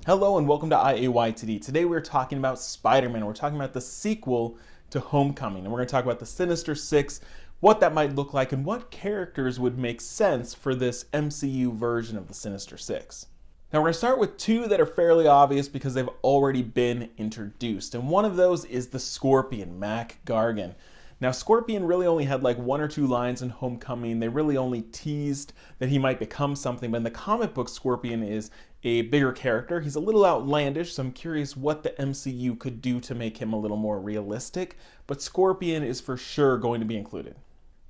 Hello and welcome to IAYTD. Today we're talking about Spider-Man. We're talking about the sequel to Homecoming, and we're going to talk about the Sinister Six, what that might look like, and what characters would make sense for this MCU version of the Sinister Six. Now we're going to start with two that are fairly obvious because they've already been introduced, and one of those is the Scorpion, Mac Gargan. Now, Scorpion really only had like one or two lines in Homecoming. They really only teased that he might become something, but in the comic book, Scorpion is a bigger character. He's a little outlandish, so I'm curious what the MCU could do to make him a little more realistic, but Scorpion is for sure going to be included.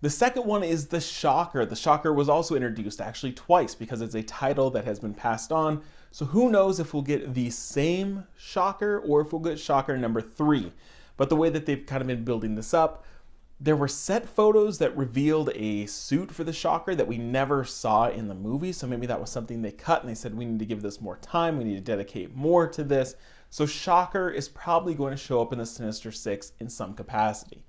The second one is the Shocker. The Shocker was also introduced actually twice because it's a title that has been passed on, so who knows if we'll get the same Shocker or if we'll get Shocker number 3. But the way that they've kind of been building this up, there were set photos that revealed a suit for the Shocker that we never saw in the movie, so maybe that was something they cut and they said we need to give this more time, we need to dedicate more to this. So Shocker is probably going to show up in the Sinister Six in some capacity.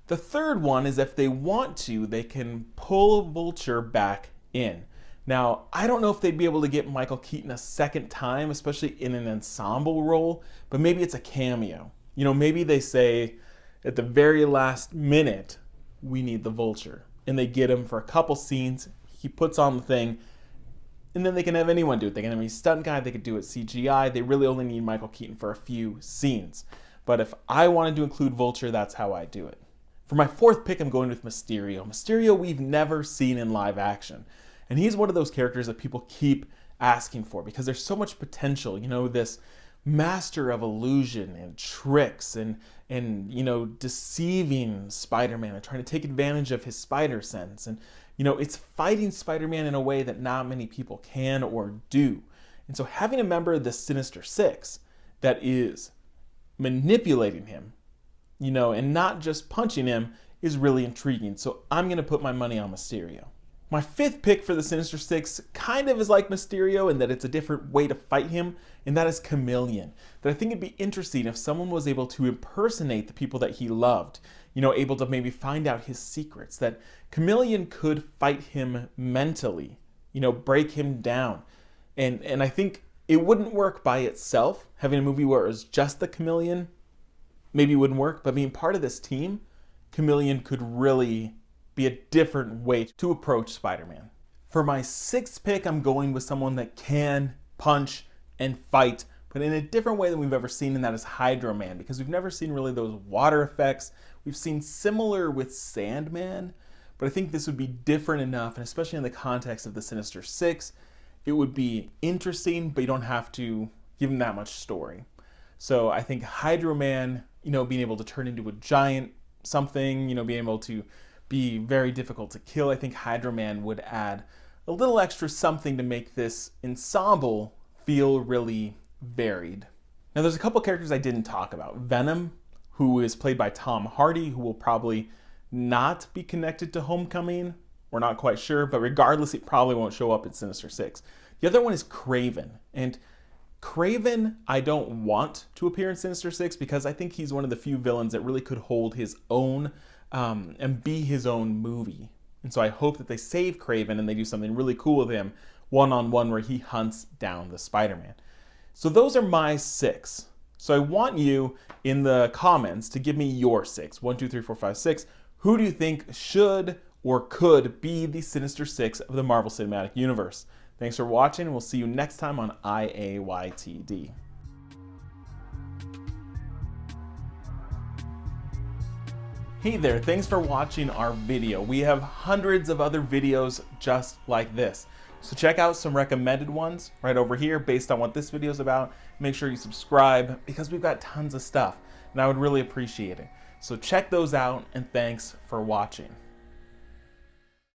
The third one is if they want to, they can pull Vulture back in. Now, I don't know if they'd be able to get Michael Keaton a second time, especially in an ensemble role, but maybe it's a cameo. You know, maybe they say, at the very last minute, we need the Vulture. And they get him for a couple scenes, he puts on the thing, and then they can have anyone do it. They can have any stunt guy, they could do it CGI. They really only need Michael Keaton for a few scenes. But if I wanted to include Vulture, that's how I do it. For my fourth pick, I'm going with Mysterio. Mysterio we've never seen in live action. And he's one of those characters that people keep asking for because there's so much potential. You know, this master of illusion and tricks and you know, deceiving Spider-Man and trying to take advantage of his spider sense, and you know, it's fighting Spider-Man in a way that not many people can or do. And so having a member of the Sinister Six that is manipulating him, you know, and not just punching him is really intriguing. So I'm going to put my money on Mysterio. My fifth pick for the Sinister Six kind of is like Mysterio in that it's a different way to fight him, and that is Chameleon. That I think it'd be interesting if someone was able to impersonate the people that he loved, you know, able to maybe find out his secrets, that Chameleon could fight him mentally, you know, break him down. And I think it wouldn't work by itself. Having a movie where it was just the Chameleon maybe wouldn't work, but being part of this team, Chameleon could really be a different way to approach Spider-Man. For my sixth pick, I'm going with someone that can punch and fight, but in a different way than we've ever seen, and that is Hydro Man, because we've never seen really those water effects. We've seen similar with Sandman, but I think this would be different enough, and especially in the context of the Sinister Six, it would be interesting, but you don't have to give him that much story. So I think Hydro Man, you know, being able to turn into a giant something, you know, being able to be very difficult to kill, I think Hydro Man would add a little extra something to make this ensemble feel really varied. Now there's a couple characters I didn't talk about. Venom, who is played by Tom Hardy, who will probably not be connected to Homecoming. We're not quite sure, but regardless, he probably won't show up in Sinister Six. The other one is Kraven, and Kraven I don't want to appear in Sinister Six because I think he's one of the few villains that really could hold his own and be his own movie. And so I hope that they save Kraven and they do something really cool with him, one-on-one, where he hunts down the Spider-Man. So those are my 6. So I want you in the comments to give me your 6. 1, 2, 3, 4, 5, 6. Who do you think should or could be the Sinister Six of the Marvel Cinematic Universe? Thanks for watching, and we'll see you next time on IAYTD. Hey there, thanks for watching our video. We have hundreds of other videos just like this. So check out some recommended ones right over here based on what this video is about. Make sure you subscribe because we've got tons of stuff and I would really appreciate it. So check those out, and thanks for watching.